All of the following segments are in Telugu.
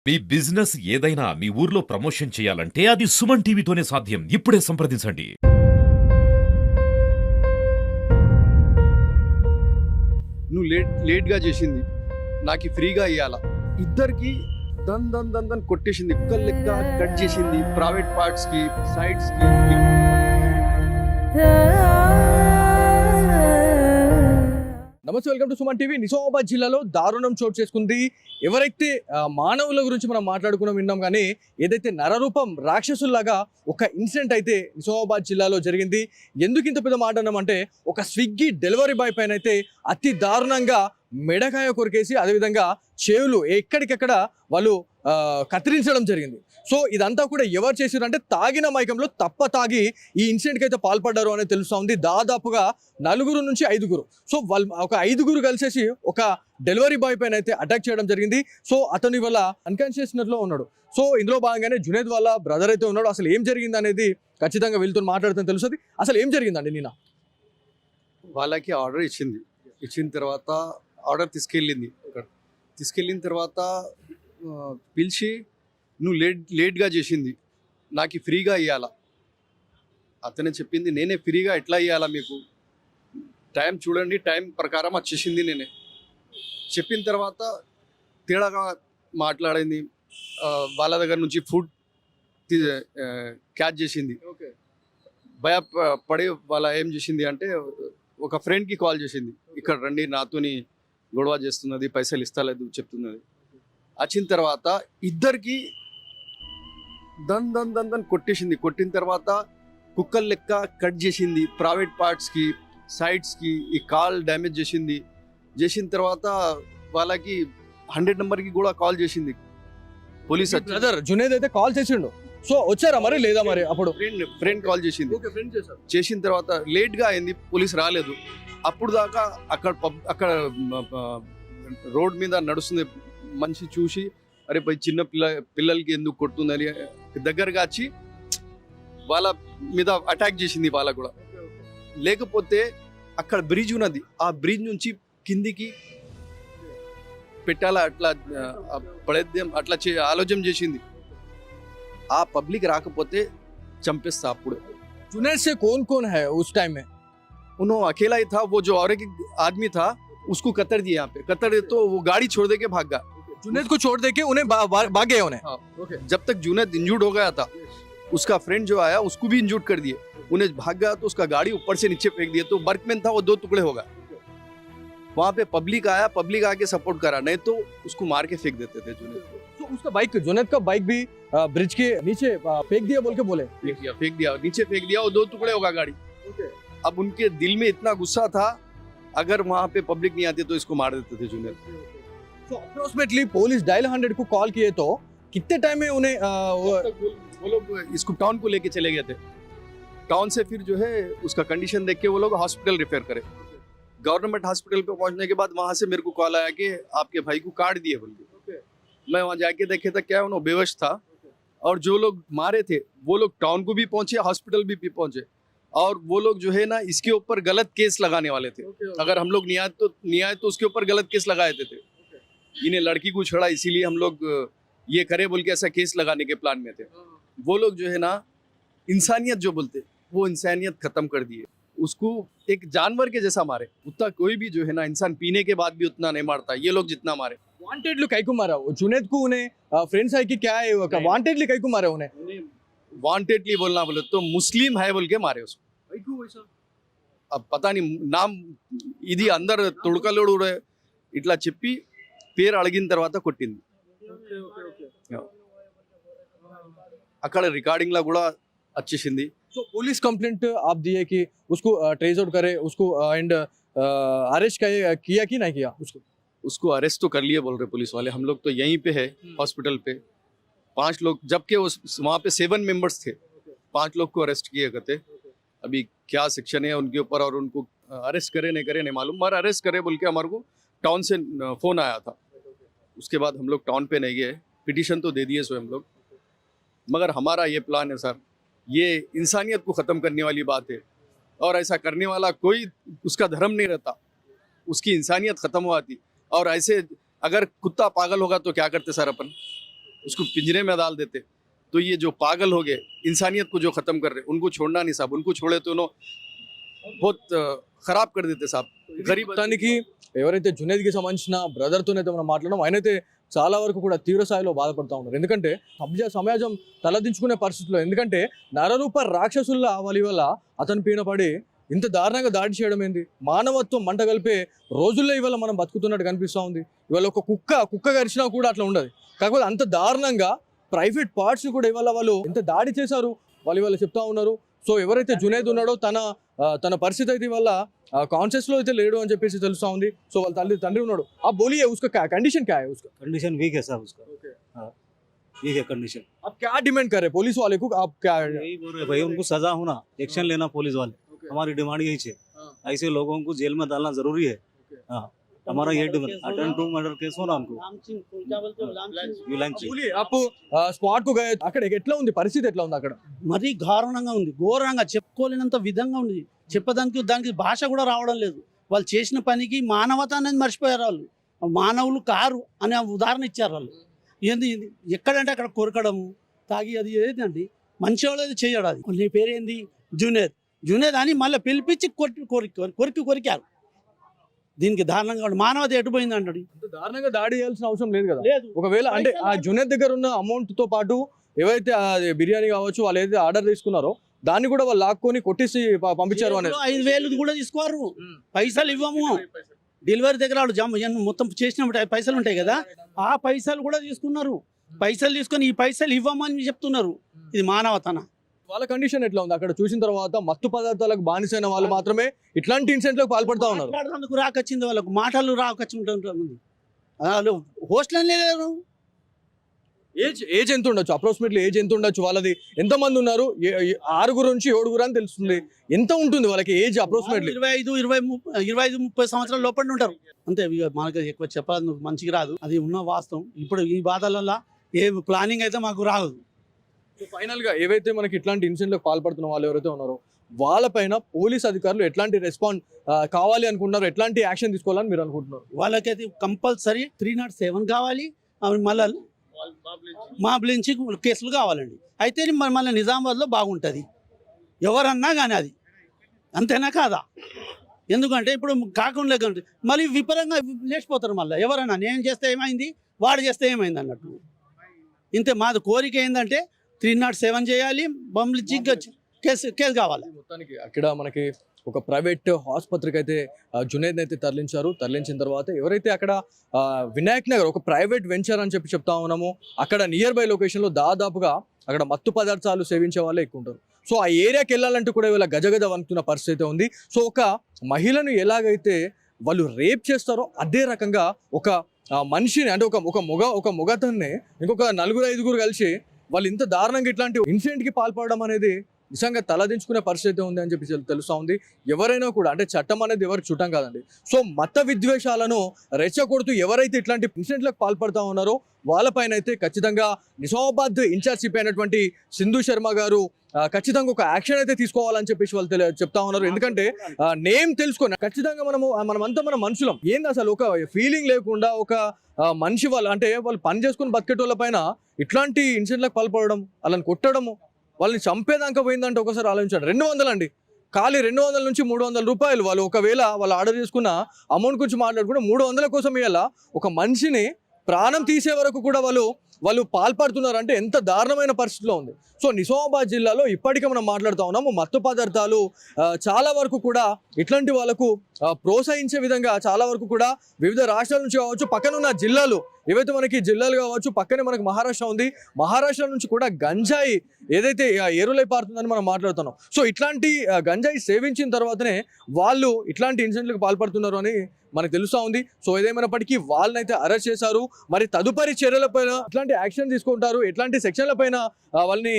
మీ బిజినెస్ ఏదైనా మీ ఊర్లో ప్రమోషన్ చేయాలంటే అది సుమన్ టీవీతోనే సాధ్యం. ఇప్పుడే సంప్రదించండి. నువ్వు లేట్గా చేసింది నాకు ఫ్రీగా ఇవ్వాల ఇద్దరికి దన్ దన్ దన్ దన్ కొట్టేసింది కుక్కర్ లెక్క కట్ చేసింది ప్రైవేట్ పార్ట్స్ కి సైడ్స్ కి. నమస్తే, welcome to Suman TV. Nizamabad జిల్లాలో దారుణం చోటు చేసుకుంది. ఎవరైతే మానవుల గురించి మనం మాట్లాడుకున్నాం విన్నాం, కానీ ఏదైతే నరరూపం రాక్షసుల్లాగా ఒక ఇన్సిడెంట్ అయితే నిజామాబాద్ జిల్లాలో జరిగింది. ఎందుకు ఇంత పెద్ద మాట అన్నామంటే, ఒక స్విగ్గీ డెలివరీ బాయ్ పైన అయితే అతి దారుణంగా మెడకాయ కొరికేసి అదేవిధంగా చెవులు ఎక్కడికెక్కడ వాళ్ళు కత్తిరించడం జరిగింది. సో ఇదంతా కూడా ఎవరు చేశారు అంటే, తాగిన మైకంలో తాగి ఈ ఇన్సిడెంట్కి అయితే పాల్పడ్డారు అనేది తెలుస్తూ ఉంది. దాదాపుగా 4 నుంచి 5. సో వాళ్ళు ఒక 5 కలిసేసి ఒక డెలివరీ బాయ్ పైన అయితే అటాక్ చేయడం జరిగింది. సో అతని వల్ల అన్కాన్షియస్నెస్లో ఉన్నాడు. సో ఇందులో భాగంగానే జునేద్ వాళ్ళ బ్రదర్ అయితే ఉన్నాడు. అసలు ఏం జరిగింది అనేది ఖచ్చితంగా వీళ్ళతో మాట్లాడితే తెలుస్తుంది. అసలు ఏం జరిగిందండి? నిన్న వాళ్ళకి ఆర్డర్ ఇచ్చిన తర్వాత ఆర్డర్ తీసుకెళ్ళిన తర్వాత పిలిచి నువ్వు లేట్గా చేసింది నాకు ఫ్రీగా ఇవ్వాలా. అతనే చెప్పింది నేనే ఫ్రీగా ఎట్లా ఇవ్వాలా, మీకు టైం చూడండి, టైం ప్రకారం వచ్చేసింది. నేనే చెప్పిన తర్వాత తేడాగా మాట్లాడింది. వాళ్ళ దగ్గర నుంచి ఫుడ్ క్యాచ్ చేసింది. భయపడి వాళ్ళ ఏం చేసింది అంటే, ఒక ఫ్రెండ్కి కాల్ చేసింది, ఇక్కడ రండి నాతోని గొడవ చేస్తున్నది, పైసలు ఇస్తలేదు చెప్తున్నది. వచ్చిన తర్వాత ఇద్దరికి దన్ దన్ దన్ దన్ కొట్టేసింది. కొట్టిన తర్వాత కుక్కర్ లెక్క కట్ చేసింది ప్రైవేట్ పార్ట్స్కి సైడ్స్కి. ఈ కాల్ డ్యామేజ్ చేసిన తర్వాత వాళ్ళకి 100 నెంబర్కి కూడా కాల్ చేసింది. పోలీస్ బ్రదర్ జునేద్ అయితే కాల్ చేసిండు. సో వచ్చారా మరి లేదా? మరి అప్పుడు ఫ్రెండ్ కాల్ చేసింది. చేసిన తర్వాత లేట్గా అయింది, పోలీస్ రాలేదు. అప్పుడు దాకా అక్కడ రోడ్ మీద నడుస్తుంది మనిషి చూసి, అరే పై చిన్న పిల్లలకి ఎందుకు కొడుతుందని దగ్గరగా వచ్చి వాళ్ళ మీద అటాక్ చేసింది. వాళ్ళకు కూడా లేకపోతే అక్కడ బ్రిడ్జ్ ఉన్నది, ఆ బ్రిడ్జ్ నుంచి కిందికి పెట్టాలా, అట్లా పడేద్దాం అట్లా ఆలోచన చేసింది. ఆ పబ్లిక్ రాకపోతే చంపేస్తా. అప్పుడు जुनैद से कौन है उस टाइम में? उन्होंने अकेला ही था, वो जो और एक आदमी था उसको कतर दिया, यहाँ पे कतर दे तो वो गाड़ी छोड़ दे के भाग गया. जुनैद को छोड़ दे के उन्हें भाग गए उन्हें. जब तक जुनैद इंजूर्ड हो गया था, उसका फ्रेंड जो आया उसको भी इंजूर्ड कर दिए. उन्हें भाग गया तो उसका गाड़ी ऊपर से नीचे फेंक दिया, तो वर्कमैन था वो 2 टुकड़े हो गए. वहाँ पे पब्लिक आके सपोर्ट करा, नहीं तो उसको मार के फेंक देते थे जुनैद को. तो उसका बाइक, जुनैद का बाइक भी ब्रिज के नीचे फेंक दिया बोल के बोले. फेंक दिया नीचे फेंक दिया, वो 2 टुकड़े होगा गाड़ी. अब उनके दिल में इतना गुस्सा था, अगर वहाँ पे पब्लिक नहीं आती तो इसको मार देते थे जुनैद. तो अप्रोक्सीमेटली पुलिस डायल 100 को कॉल किए तो कितने टाइम में उन्हें वो लोग इसको टाउन को लेके चले गए थे. टाउन से फिर जो है उसका कंडीशन देख के वो लोग हॉस्पिटल रिफर करे. गवर्नमेंट हॉस्पिटल पे पहुंचने के बाद वहां से मेरे को कॉल आया कि आपके भाई को काट दिए बोल के. मैं वहां जाके देखे था, क्या उन्होंने बेहोश था. और जो लोग मारे थे वो लोग टाउन को भी पहुंचे, हॉस्पिटल भी पहुंचे. और वो लोग जो है ना इसके ऊपर गलत केस लगाने वाले थे. अगर हम लोग नहीं आए तो उसके ऊपर गलत केस लगाए थे. इन्हें लड़की को छोड़ा इसीलिए हम लोग ये करे बोल के ऐसा केस लगाने के प्लान में थे. वो लोग जो है ना इंसानियत जो बोलते वो इंसानियत खत्म कर दिए. उसको एक जानवर के जैसा मारे. उतना कोई भी जो है ना इंसान पीने के बाद भी उतना नहीं मारता, ये लोग जितना मारे. वांटेडली कई को मारा जुनैद को? उन्हें फ्रेंड्स है कि क्या है? वांटेडली कई को मारा उन्हें? वांटेडली बोलना बोले तो मुस्लिम है बोल के मारे उसको. अब पता नहीं नाम ఇది అందరు తొడకలోడు ఇట్లా చెప్పి పేరు అడిగిన తర్వాత కొట్టింది. అక్కడ రికార్డింగ్ లా కూడా వచ్చేసింది. तो पुलिस कंप्लेंट आप दिए कि उसको ट्रेस आउट करे, उसको एंड अरेस्ट किया कि नहीं किया? उसको अरेस्ट तो कर लिए बोल रहे पुलिस वाले. हम लोग तो यहीं पे है हॉस्पिटल पे. 5 लोग, जबकि वहाँ पे 7 मेंबर्स थे, 5 लोग को अरेस्ट किए गए थे. अभी क्या सेक्शन है उनके ऊपर और उनको अरेस्ट करे नहीं मालूम, मगर अरेस्ट करे बोल के हमारे को टाउन से फ़ोन आया था. उसके बाद हम लोग टाउन पे नहीं गए. पिटीशन तो दे दिए स्वयं लोग, मगर हमारा ये प्लान है सर, ये इंसानियत को ख़त्म करने वाली बात है. और ऐसा करने वाला कोई उसका धर्म नहीं रहता, उसकी इंसानियत ख़त्म हो जाती. और ऐसे अगर कुत्ता पागल होगा तो क्या करते सर अपन? उसको पिंजरे में डाल देते। तो ये जो पागल हो गए, इंसानियत को जो ख़त्म कर रहे, उनको छोड़ना नहीं साहब। उनको छोड़े तो उन्होंने बहुत ख़राब कर देते साहब। गरीब మొత్తానికి ఎవరైతే జునేద్కి సంబంధించిన బ్రదర్తోనైతే మనం మాట్లాడడం ఆయనైతే చాలా వరకు కూడా తీవ్ర స్థాయిలో బాధపడతా ఉన్నారు. ఎందుకంటే సమాజం తలదించుకునే పరిస్థితిలో, ఎందుకంటే నరరూప రాక్షసుల్లా వాళ్ళ వల్ల అతని పైన పడి ఇంత దారుణంగా దాడి చేయడం ఏంది, మానవత్వం మంట కలిపే రోజుల్లో ఇవాళ మనం బతుకుతున్నట్టు కనిపిస్తూ ఉంది. ఇవాళ ఒక కుక్క గరిచినా కూడా అట్లా ఉండదు. కాకపోతే అంత దారుణంగా ప్రైవేట్ పార్ట్స్ కూడా ఇవాళ వాళ్ళు ఎంత దాడి చేశారు వాళ్ళు ఇవాళ చెప్తా ఉన్నారు. సో ఎవరైతే జునేద్ ఉన్నాడో తన పరిస్థితి అయితే ఇవాళ కాన్షియస్ లో అయితే లేడు అని చెప్పేసి తెలుస్తా ఉంది. సో వాళ్ళ తండ్రి ఉన్నాడు. ఆ బోలియే उसका कंडीशन क्या है उसका? कंडीशन वीक है साहब उसका। हाँ वीक है कंडीशन। आप क्या डिमांड कर रहे पुलिस वाले को? आप क्या यही बोल रहे भाई, उनको सजा होना, एक्शन लेना पुलिस वाले। हमारी डिमांड यही है। ऐसे लोगों को जेल में डालना जरूरी है। हाँ हमारा ये demand. Attend to murder case हो ना उनको। बोलिए आप స్పాట్ కు गए, అక్కడ ఎట్లా ఉంది పరిస్థితి, ఎట్లా ఉంది అక్కడ? మరీ దారుణంగా ఉంది, ఘోరంగా చెప్పుకోలేనంత విధంగా ఉంది. దానికి భాష కూడా రావడం లేదు. వాళ్ళు చేసిన పనికి మానవత అనేది మర్చిపోయారు. వాళ్ళు మానవులు కారు అనే ఉదాహరణ ఇచ్చారు. వాళ్ళు ఏంది ఎక్కడంటే అక్కడ కొరకడము, తాగి అది ఏదండి మంచి వాళ్ళు చేయడు. అది నీ పేరేంది జునేద్ అని మళ్ళీ పిలిపించి కొరికారు. దీనికి దారుణంగా మానవత ఎటుపోయింది అంటాడు. అంత దారుణంగా దాడి చేయాల్సిన అవసరం లేదు కదా. లేదు ఒకవేళ అంటే ఆ జునేద్ దగ్గర ఉన్న అమౌంట్ తో పాటు ఏవైతే బిర్యానీ కావచ్చు వాళ్ళు ఏదైతే ఆర్డర్ తీసుకున్నారో దాన్ని కూడా వాళ్ళు లాక్కొని కొట్టేసి పంపించారు అనేది. 5,000 కూడా తీసుకోరు, పైసలు ఇవ్వము. డెలివరీ దగ్గర వాళ్ళు మొత్తం చేసిన పైసలు ఉంటాయి కదా, ఆ పైసలు కూడా తీసుకున్నారు. పైసలు తీసుకొని ఈ పైసలు ఇవ్వమని చెప్తున్నారు. ఇది మానవతన? వాళ్ళ కండిషన్ ఎట్లా ఉంది అక్కడ చూసిన తర్వాత? మత్తు పదార్థాలకు బానిసైన వాళ్ళు మాత్రమే ఇట్లాంటి ఇన్సిడెంట్లకు పాల్పడతా ఉన్నారు. మాట్లాడడానికి రాకొచ్చింది, వాళ్ళకు మాటలు రాకొచ్చింటుంది. వాళ్ళు హోస్టల్ లేరు. ఏజ్ ఎంత ఉండొచ్చు? అప్రాక్సిమేట్లీ ఏజ్ ఎంత ఉండొచ్చు వాళ్ళది? ఎంత మంది ఉన్నారు? 6 నుంచి 7 అని తెలుస్తుంది. ఎంత ఉంటుంది వాళ్ళకి ఏజ్ అప్రాక్సిమేట్లీ? 25-30 సంవత్సరాల లోపల ఉంటారు అంతే. మనకి ఎక్కువ చెప్పాలి మంచిగా రాదు, అది ఉన్న వాస్తవం. ఇప్పుడు ఈ బాధల ఏ ప్లానింగ్ అయితే మాకు రాదు. ఫైనల్ గా ఏవైతే మనకి ఇట్లాంటి ఇన్సిడెంట్లకు పాల్పడుతున్న వాళ్ళు ఎవరైతే ఉన్నారో వాళ్ళపైన పోలీస్ అధికారులు ఎట్లాంటి రెస్పాండ్ కావాలి అనుకుంటున్నారు, ఎట్లాంటి యాక్షన్ తీసుకోవాలని మీరు అనుకుంటున్నారు? వాళ్ళకైతే కంపల్సరీ 307 కావాలి, మళ్ళీ మాబ్లించి కేసులు కావాలండి. అయితే మళ్ళీ నిజామాబాద్లో బాగుంటుంది ఎవరన్నా కానీ. అది అంతేనా కాదా? ఎందుకంటే ఇప్పుడు కాకుండా లేకుంటే మళ్ళీ విపరంగా లేచిపోతారు. మళ్ళీ ఎవరన్నా నేను చేస్తే ఏమైంది, వాడు చేస్తే ఏమైంది అన్నట్టు. ఇంతే మాది కోరిక ఏంటంటే 307 చేయాలి, బంబ్లించి కేసు కావాలి. మొత్తానికి అక్కడ మనకి ఒక ప్రైవేట్ ఆసుపత్రికి అయితే జునేద్ని అయితే తరలించిన తర్వాత ఎవరైతే అక్కడ వినాయక్ నగర్ ఒక ప్రైవేట్ వెంచర్ అని చెప్తా ఉన్నాము, అక్కడ నియర్ బై లొకేషన్లో దాదాపుగా అక్కడ మత్తు పదార్థాలు సేవించే వాళ్ళే ఎక్కువ ఉంటారు. సో ఆ ఏరియాకి వెళ్ళాలంటూ కూడా వీళ్ళ గజగజ వణుకుతున్న పరిస్థితి ఉంది. సో ఒక మహిళను ఎలాగైతే వాళ్ళు రేప్ చేస్తారో అదే రకంగా ఒక మనిషిని అంటే ఒక మొగతన్ని ఇంకొక 4-5 కలిసి వాళ్ళు ఇంత దారుణంగా ఇట్లాంటి ఇన్సిడెంట్ కి పాల్పడడం అనేది నిజంగా తలదించుకునే పరిస్థితి ఉంది అని చెప్పి తెలుస్తూ ఉంది. ఎవరైనా కూడా అంటే చట్టం అనేది ఎవరికి చుట్టం కాదండి. సో మత విద్వేషాలను రెచ్చగొడుతూ ఎవరైతే ఇట్లాంటి ఇన్సిడెంట్లకు పాల్పడతా ఉన్నారో వాళ్ళపైన అయితే ఖచ్చితంగా నిజామాబాద్ ఇన్ఛార్జి అయినటువంటి సింధు శర్మ గారు ఖచ్చితంగా ఒక యాక్షన్ అయితే తీసుకోవాలని చెప్పేసి వాళ్ళు చెప్తా ఉన్నారు. ఎందుకంటే నేమ్ తెలుసుకొని ఖచ్చితంగా మనమంతా మన మనుషులం. ఏంది అసలు ఒక ఫీలింగ్ లేకుండా ఒక మనిషి అంటే వాళ్ళు పని చేసుకుని బతికేటోళ్ళ పైన ఇట్లాంటి ఇన్సిడెంట్లకు పాల్పడడం, వాళ్ళని కొట్టడము, వాళ్ళని చంపేదాకా పోయిందంటే ఒకసారి ఆలోచించండి. 200 అండి, ఖాళీ 200 నుంచి 300 రూపాయలు వాళ్ళు ఒకవేళ వాళ్ళు ఆర్డర్ చేసుకున్న అమౌంట్ గురించి మాట్లాడుకుంటే 300 కోసం ఇవ్వాల ఒక మనిషిని ప్రాణం తీసే వరకు కూడా వాళ్ళు పాల్పడుతున్నారంటే ఎంత దారుణమైన పరిస్థితిలో ఉంది. సో నిజామాబాద్ జిల్లాలో ఇప్పటికే మనం మాట్లాడుతూ ఉన్నాము, మత్తు పదార్థాలు చాలా వరకు కూడా ఇట్లాంటి వాళ్ళకు ప్రోత్సహించే విధంగా చాలా వరకు కూడా వివిధ రాష్ట్రాల నుంచి కావచ్చు, పక్కనున్న జిల్లాలు ఏవైతే మనకి జిల్లాలు కావచ్చు, పక్కనే మనకి మహారాష్ట్ర ఉంది, మహారాష్ట్ర నుంచి కూడా గంజాయి ఏదైతే ఏరులై పారుతుందని మనం మాట్లాడుతున్నాం. సో ఇట్లాంటి గంజాయి సేవించిన తర్వాతనే వాళ్ళు ఇట్లాంటి ఇన్సిడెంట్లకు పాల్పడుతున్నారు అని మనకు తెలుస్తూ ఉంది. సో ఏదేమైనప్పటికీ వాళ్ళనైతే అరెస్ట్ చేశారు. మరి తదుపరి చర్యలపైన ఎట్లాంటి యాక్షన్ తీసుకుంటారు, ఎట్లాంటి సెక్షన్లపైన వాళ్ళని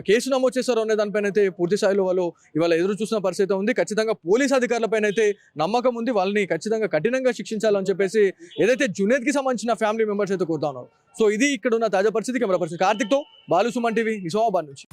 కేసు నమోదు చేశారు అనే దానిపైన అయితే పూర్తి స్థాయిలో వాళ్ళు ఇవాళ ఎదురు చూసిన పరిస్థితి ఉంది. ఖచ్చితంగా పోలీస్ అధికారులపైన అయితే నమ్మకం ఉంది, వాళ్ళని ఖచ్చితంగా కఠినంగా శిక్షించాలని చెప్పేసి ఏదైతే జునేద్కి సంబంధించిన ఫ్యామిలీ మెంబర్స్ అయితే కోరుతా ఉన్నారు. సో ఇది ఇక్కడ ఉన్న తాజా పరిస్థితి. కెమెరా పర్సన్ కార్తిక్తో బాలు, సుమన్ టీవీ, నిజామాబాద్ నుంచి.